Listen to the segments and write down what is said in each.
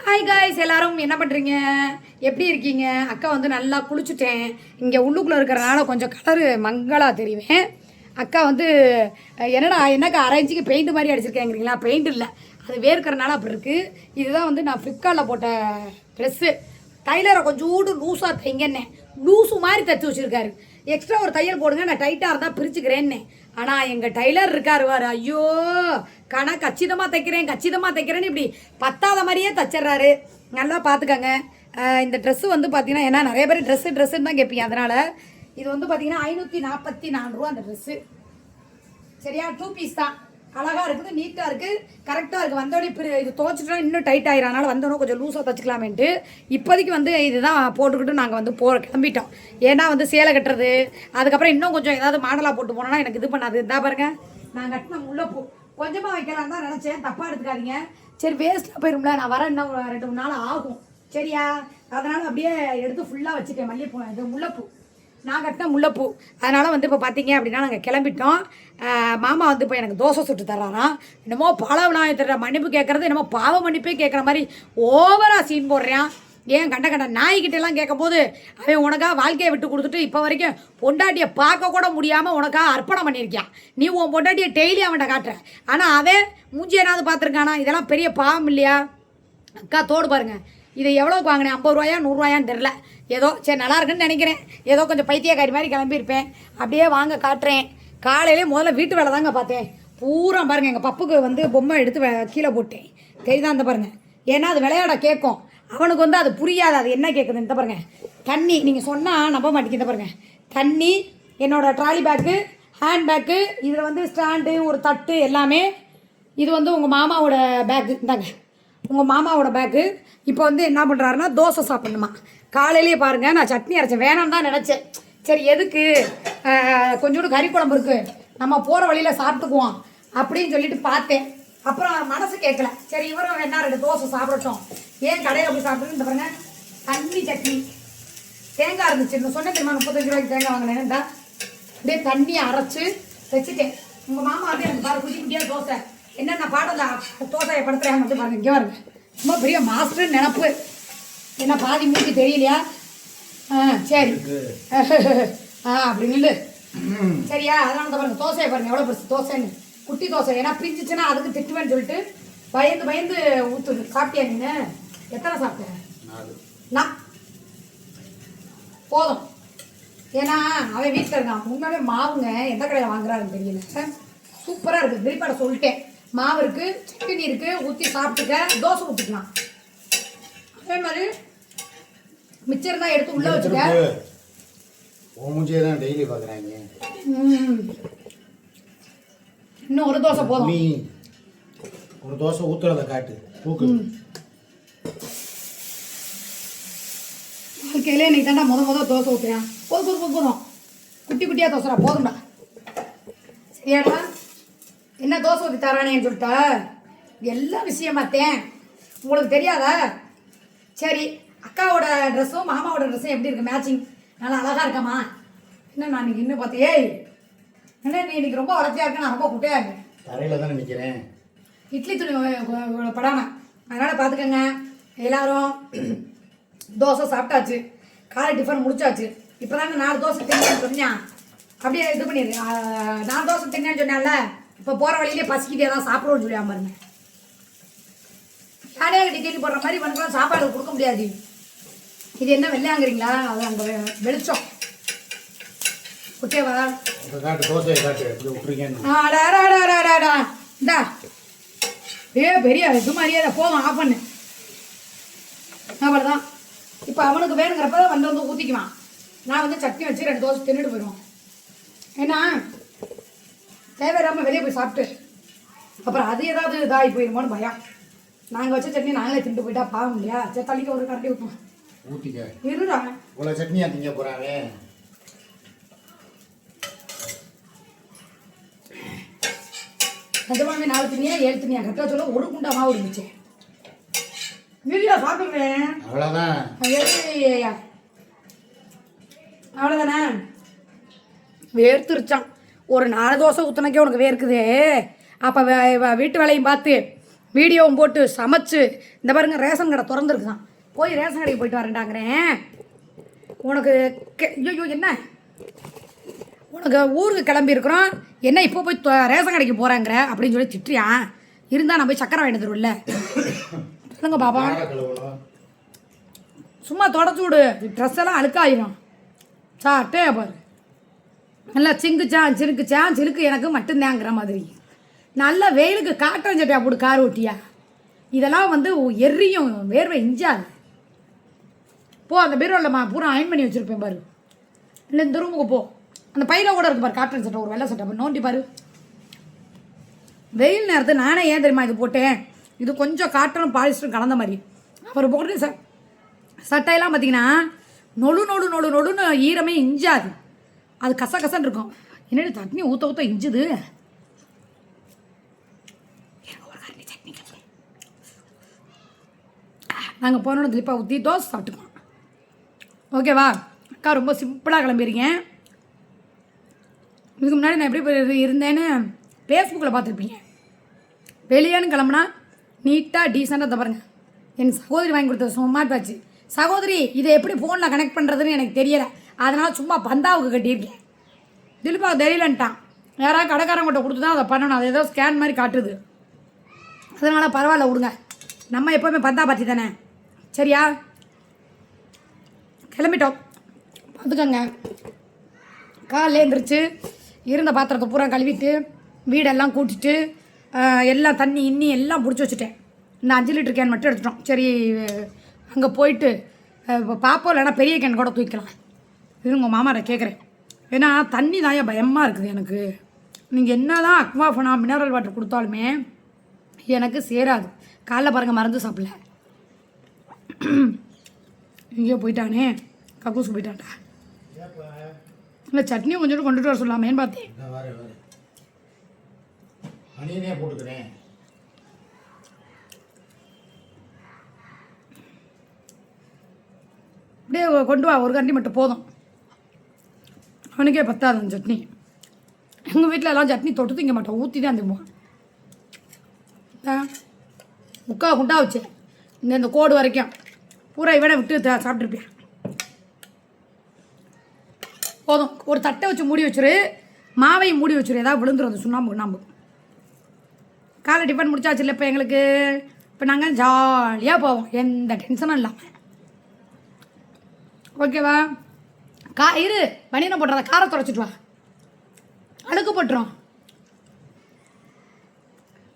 Hi guys, எல்லாரும் என்ன பண்ணுறீங்க? எப்படி இருக்கீங்க? அக்கா வந்து நல்லா குளிச்சுட்டேன். இங்கே உள்ளுக்குள்ளே இருக்கிறனால கொஞ்சம் கலரு மங்களாக தெரியுவேன். அக்கா வந்து என்னக்கா அரைஞ்சிக்கு பெயிண்ட் மாதிரி அடிச்சிருக்கேங்கிறீங்களா? பெயிண்ட் இல்லை, அது வேர்க்கிறனால அப்படி இருக்குது. இதுதான் வந்து நான் ஃப்ளிப்கார்ட்டில் போட்ட ட்ரெஸ்ஸு. டைலரை கொஞ்சோண்டு லூஸாக தைங்கன்னே, லூஸு மாதிரி தைச்சி வச்சுருக்காரு. எக்ஸ்ட்ரா ஒரு தையல் போடுங்க, நான் டைட்டாக இருந்தால் பிரிச்சுக்கிறேன்னே. ஆனால் எங்கள் டைலர் இருக்கார் வார், ஐயோ கச்சிதமாக தைக்கிறேன்னு இப்படி பத்தாத மாதிரியே தைச்சிட்றாரு. நல்லா பார்த்துக்கங்க. இந்த ட்ரெஸ்ஸு வந்து பார்த்தீங்கன்னா, ஏன்னா நிறைய பேர் ட்ரெஸ்ஸுன்னு தான் கேட்பீங்க. அதனால் இது வந்து பார்த்தீங்கன்னா 544 ரூபா அந்த ட்ரெஸ்ஸு. சரியா? 2 பீஸ் தான். அழகாக இருக்குது, நீட்டாக இருக்குது, கரெக்டாக இருக்குது. வந்தோடனே இது துவச்சிட்டா இன்னும் டைட் ஆகிடும். அதனால் வந்தோடனே கொஞ்சம் லூஸாக தைச்சிக்கலாமேன்ட்டு இப்போதைக்கு வந்து இதுதான் போட்டுக்கிட்டு நாங்கள் வந்து கிளம்பிட்டோம். ஏன்னா வந்து சேலை கட்டுறது, அதுக்கப்புறம் இன்னும் கொஞ்சம் ஏதாவது மாடலாக போட்டு போனோன்னா எனக்கு இது பண்ணாது. இதாக பாருங்கள், நான் கட்டின முல்லைப்பூ கொஞ்சமாக வைக்கலான்னு தான் நினச்சேன், தப்பாக எடுத்துக்காதீங்க. சரி, வேஸ்ட்டாக போயிரும்ல, நான் வர இன்னும் 2-3 நாள் ஆகும். சரியா? அதனால் அப்படியே எடுத்து ஃபுல்லாக வச்சுட்டேன். மல்லிகைப்பூ, இது முல்லைப்பூ, நான் கட்டின முல்லைப்பூ. அதனால் வந்து இப்போ பார்த்தீங்க அப்படின்னா நாங்கள் கிளம்பிட்டோம். மாமா வந்து இப்போ எனக்கு தோசை சுட்டு தர்றாராம். என்னமோ பால விநாயகர் மன்னிப்பு கேட்குறது, என்னமோ பாவ மன்னிப்பே கேட்குற மாதிரி ஓவராக சீன் போடுறான். ஏன் கண்ட நாய்கிட்டெல்லாம் கேட்கும்போது அவன் உனக்காக வாழ்க்கையை விட்டு கொடுத்துட்டு இப்போ வரைக்கும் பொண்டாட்டியை பார்க்க கூட முடியாமல் உனக்காக அர்ப்பணம் பண்ணியிருக்கான். நீ உன் பொண்டாட்டியை டெய்லி அவன்கிட்ட காட்டுற, ஆனால் அவன் மூஞ்சி ஏதாவது பார்த்துருக்கானா? இதெல்லாம் பெரிய பாவம் இல்லையா? அக்கா தோடு பாருங்கள், இதை எவ்வளோக்கு வாங்கினேன்? 50 ரூபாயா 100 ரூபாயான்னு தெரில. ஏதோ சரி நல்லா இருக்குன்னு நினைக்கிறேன். ஏதோ கொஞ்சம் பைத்தியக்காரி மாதிரி கிளம்பியிருப்பேன். அப்படியே வாங்க காட்டுறேன். காலையிலே முதல்ல வீட்டு வேலை தாங்க பார்த்தேன். பூரா பாருங்கள், எங்கள் பப்புக்கு வந்து பொம்மை எடுத்து கீழே போட்டேன். தெரியுதா? அந்த பாருங்கள், ஏன்னா அது விளையாட கேட்கும். அவனுக்கு வந்து அது புரியாது, அது என்ன கேட்குது. இந்த பாருங்கள், தண்ணி நீங்கள் சொன்னால் நம்ப மாட்டேங்க. இந்த பாருங்கள், தண்ணி, என்னோடய ட்ராலி பேக்கு, ஹேண்ட் பேக்கு, இதில் வந்து ஸ்டாண்டு, ஒரு தட்டு எல்லாமே. இது வந்து உங்கள் மாமாவோட பேக்கு. இந்தாங்க உங்கள் மாமாவோட பேக்கு. இப்போ வந்து என்ன பண்ணுறாருன்னா தோசை சாப்பிட்ணுமா. காலையிலேயே பாருங்கள், நான் சட்னி அரைச்சேன், வேணான்னு தான் நினச்சேன். சரி எதுக்கு, கொஞ்சோண்டு கறி குழம்பு இருக்குது, நம்ம போகிற வழியில் சாப்பிட்டுக்குவோம் அப்படின்னு சொல்லிட்டு பார்த்தேன். அப்புறம் மனசு கேட்கல. சரி இவரும் என்ன 2 தோசை சாப்பிடட்டும், ஏன் கடையில் போய் சாப்பிட்டுன்னு பாருங்க. தண்ணி சட்னி, தேங்காய் இருந்துச்சு, இந்த சொன்ன தெரியுமா 35 ரூபாய்க்கு தேங்காய் வாங்கினேன்டா. அப்படியே தண்ணியை அரைச்சி வச்சுட்டேன். உங்கள் மாமா வந்து எனக்கு பாரு குட்டி குட்டியாக தோசை, என்னென்ன பாடல தோசையை படுத்துறாங்க மட்டும் பாருங்க. இங்கே பாருங்க, ரொம்ப பெரிய மாஸ்டர் நினப்பு. என்ன பாதி மூச்சு தெரியலையா? சரி அப்படின்னு சரியா? அதனால தான் பாருங்க, தோசையை பாருங்க எவ்வளோ பெருசு தோசைன்னு. குட்டி தோசை, ஏன்னா பிரிஞ்சிச்சுன்னா அதுக்கு திட்டுவேன்னு சொல்லிட்டு பயந்து ஊற்றுது. சாப்பிட்டியா நீங்க? எத்தனை சாப்பிட்டேன்? நான் போதும். ஏன்னா அவன் வீட்டில் இருக்கான். உண்மையாவே மாவுங்க எந்த கடையில் வாங்குறாருன்னு தெரியல. சூப்பராக இருக்குது. வெளிப்பாட சொல்லிட்டேன், மாவு இருக்குது, சட்னி இருக்குது, ஊற்றி சாப்பிட்டுக்க, தோசை ஊற்றிக்கலாம். அதே மாதிரி மிச்சர் தான் எடுத்து உள்ளே வச்சுக்க. தான் டெய்லி பார்க்குறாங்க. இன்னும் ஒரு தோசை போதும். நீ ஒரு தோசை ஊற்றுறத காட்டு தூக்கு. வாழ்க்கையிலே நீ தாண்டா முத தோசை ஊற்றுறேன். போதும், குட்டி குட்டியாக தோசைடா, போதும்டா. சரியாடா? என்ன தோசை ஊற்றி தரானேன்னு சொல்லிட்டா எல்லா விஷயமாத்தேன், உங்களுக்கு தெரியாதா? சரி, அக்காவோட ட்ரெஸ்ஸும் மாமாவோட ட்ரெஸ்ஸும் எப்படி இருக்குது? மேட்சிங் நல்லா அழகாக இருக்காமா? என்ன நான் இன்னைக்கு இன்னும் பார்த்தேன். ஏய் என்ன நீ இன்னைக்கு ரொம்ப உடச்சியா இருக்கு, நான் ரொம்ப குட்டையாக இருக்கேன். தரையில் தானே நிற்கிறேன், இட்லி துணி படாமல். அதனால் பார்த்துக்கங்க. எல்லாரும் தோசை சாப்பிட்டாச்சு, காலை டிஃபன் முடிச்சாச்சு. இப்போ தானே 4 தோசை திங்கன்னு சொன்னான். அப்படியே இது பண்ணிடு. 4 தோசை திங்கன்னு சொன்னால இப்போ போகிற வழியிலே பசிக்கிட்டே தான் சாப்பிடுவோன்னு சொல்லி பாருங்க. யாரே டிக்கெட் போடுற மாதிரி பண்ணுறோம், சாப்பாடு கொடுக்க முடியாது. இது என்ன வெள்ளையாங்கிறீங்களா? அது அங்கே வெளிச்சம் ஓகேவா? இந்தா பெரிய இது மாதிரியே அதை போதும், ஆஃப் பண்ணு. அவ்வளோதான். இப்போ அவனுக்கு வேணுங்கிறப்ப வந்து ஊற்றிக்குவான். நான் வந்து சட்னி வச்சு 2 தோசை தின்னுட்டு போயிடுவோம். ஏன்னா தேவையில்லாமல் வெளியே போய் சாப்பிட்டு அப்புறம் அது ஏதாவது இதாகி போயிடுமோன்னு பயம். நாங்கள் வச்ச சட்னி நாங்களே தின்ட்டு போயிட்டா பாவம் இல்லையா? சரி தள்ளிக்க ஒரு கரண்டி ஊற்றுவோம். ஊற்றிக்க இருடா, இவ்வளோ சட்னியா திங்க போகிறாவே. நிஜமாவே 4 தினியா 7 தினியா கரெக்டாக சொல்ல ஒரு குண்டா மாவு இருந்துச்சு. வீடியோ சாப்பிடுவேன், அவ்வளோதான். அவ்வளோதானே? வேர்த்துருச்சான். ஒரு 4 தோசை ஊற்றினக்கே உனக்கு வேர்க்குது. அப்போ வீட்டு வேலையும் பார்த்து வீடியோவும் போட்டு சமைச்சு இந்த பாருங்க ரேஷன் கடை திறந்துருக்குதான், போய் ரேஷன் கடைக்கு போயிட்டு வரேன்டாங்கிறேன். உனக்கு ஐயோ என்ன, உனக்கு ஊருக்கு கிளம்பியிருக்கிறோம், என்ன இப்போ போய் ரேஷன் கடைக்கு போகிறாங்கிற அப்படின்னு சொல்லி திட்டுறியா? இருந்தால் நான் போய் சக்கரை வாங்கிட்டு தருவில்ல. சொல்லுங்க பாப்பா, சும்மா தொடச்சி விடு, ட்ரெஸ் எல்லாம் அழுக்காயிரும். சாட்டே பாரு, நல்லா சிங்குச்சான் சிலுக்கு எனக்கு மட்டும்தாங்கிற மாதிரி. நல்ல வெயிலுக்கு காட்டன் சட்டையா போடு, கார் ஓட்டியா. இதெல்லாம் வந்து எரியும், வேர்வை இஞ்சாது. போ, அந்த பீரோலம்மா பூரா அயன் பண்ணி வச்சுருப்பேன் பாரு. இல்லை இந்த ரூமுக்கு போ, அந்த பையில கூட இருக்கு பாரு காட்டன் சட்டை, ஒரு வெள்ளை சட்டை நோண்டி பாரு. வெயில் நேரத்தை நானே ஏன் தெரியுமா இது போட்டேன், இது கொஞ்சம் காட்டனும் பாலிஸ்டரும் கலந்த மாதிரி. அவர் போட்டு சட்டையெல்லாம் பார்த்தீங்கன்னா நொடுன்னு ஈரமே இஞ்சாது, அது கசகசன்னு இருக்கும். என்னடி தண்ணி ஊற்ற இஞ்சுது. நாங்கள் போனோட திருப்பா ஊற்றி தோசை சாப்பிட்டுக்கோம். ஓகேவா? அக்கா ரொம்ப சிம்பிளாக கிளம்பியிருக்கேன். இதுக்கு முன்னாடி நான் எப்படி இருந்தேன்னு ஃபேஸ்புக்கில் பார்த்துருப்பீங்க. வெளியேன்னு கிளம்புனா நீட்டாக டீசெண்டாக பாருங்கள். என் சகோதரி வாங்கி கொடுத்த ஸ்மார்ட் வாட்ச். சகோதரி இதை எப்படி ஃபோனில் கனெக்ட் பண்ணுறதுன்னு எனக்கு தெரியலை, அதனால் சும்மா பந்தாவுக்கு கட்டியிருக்கேன். திலீப்பாவுக்கு தெரியலன்ட்டான். யாராவது கடைக்காரங்கிட்ட கொடுத்து தான் அதை பண்ணணும், அது ஏதோ ஸ்கேன் மாதிரி காட்டுது. அதனால் பரவாயில்ல விடுங்க, நம்ம எப்போவுமே பந்தா பார்த்தி தானே. சரியா? கிளம்பிட்டோம் பார்த்துக்கோங்க. காலையில் எழுந்திரிச்சு இருந்த பாத்திரத்தை பூரா கழுவிட்டு வீடெல்லாம் கூட்டிட்டு எல்லாம் தண்ணி எல்லாம் பிடிச்சி வச்சுட்டேன். இந்த 5 லிட்டர் கேன் மட்டும் எடுத்துட்டோம். சரி அங்கே போயிட்டு பாப்போம், இல்லைன்னா பெரிய கேன் கூட தூக்கலாம். இது உங்கள் மாமாரை கேட்குறேன். ஏன்னா தண்ணி தான் பயமாக இருக்குது எனக்கு. நீங்கள் என்ன தான் அக்வாஃபனா மினரல் வாட்டர் கொடுத்தாலுமே எனக்கு சேராது. காலைல பாருங்கள் மருந்து சாப்பிடல, இங்கேயோ போயிட்டானே, கக்கூஸ் போயிட்டான்டா. இல்லை சட்னியும் கொஞ்சம் கொண்டுட்டு வர சொல்லாமேன்னு பார்த்தேன். போட்டுக்கிறேன். அப்படியே கொண்டு வா, ஒரு கண்டி மட்டும் போதும். அவனுக்கே பத்தாது அந்த சட்னி. எங்கள் வீட்டில் எல்லாம் சட்னி தொட்டு திங்க மாட்டோம், ஊற்றி தான் திம்போம். முக்கா குண்டா வச்சு இந்த கோடு வரைக்கும் பூரா இவனை விட்டு சாப்பிட்ருப்பேன். போதும், ஒரு தட்டை வச்சு மூடி வச்சுரு, மாவையும் மூடி வச்சுரு, ஏதாவது விழுந்துடும் அந்த சுண்ணாம்பு. காலை டிஃபன் முடிச்சாச்சு இல்லை இப்போ எங்களுக்கு. இப்போ நாங்கள் ஜாலியாக போவோம், எந்த டென்ஷனும் இல்லாமல். ஓகேவா? இரு பனியனை போட்டுறத காரை துடைச்சிட்டு வா, அழுக்கு போட்டுரும்.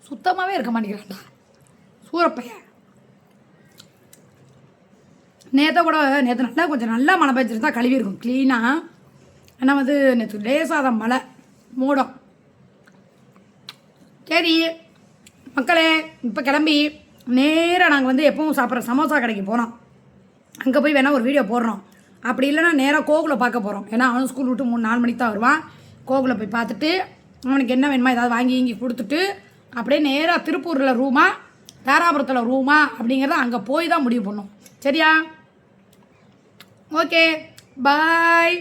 சுத்தமாகவே இருக்க மாட்டேங்கிறான்டா சூரப்பையன். நேற்று நல்லா கொஞ்சம் நல்லா மழை பெஞ்சிருந்தா கழுவி இருக்கும் க்ளீனாக. ஆனால் வந்து நேற்று லேசாத மழை மூடம். சரி மக்களே, இப்போ கிளம்பி நேராக நாங்கள் வந்து எப்பவும் சாப்பிட்ற சமோசா கடைக்கு போனோம். அங்கே போய் வேணால் ஒரு வீடியோ போடுறோம். அப்படி இல்லைன்னா நேராக கோகுலை பார்க்க போகிறோம். ஏன்னா அவன் ஸ்கூல் விட்டு 3-4 மணிக்கு தான் வருவான். கோகுலை போய் பார்த்துட்டு அவனுக்கு என்ன வேணுமா ஏதாவது வாங்கி கொடுத்துட்டு அப்படியே நேராக திருப்பூரில் ரூமா தாராபுரத்தில் ரூமா அப்படிங்கிறத அங்கே போய் தான் முடிவு பண்ணோம். சரியா? Okay bye,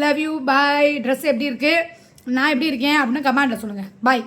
love you, bye. Dress எப்படி இருக்குது, நான் எப்படி இருக்கேன் அப்படின்னு கமெண்ட்டில் சொல்லுங்கள். பாய்.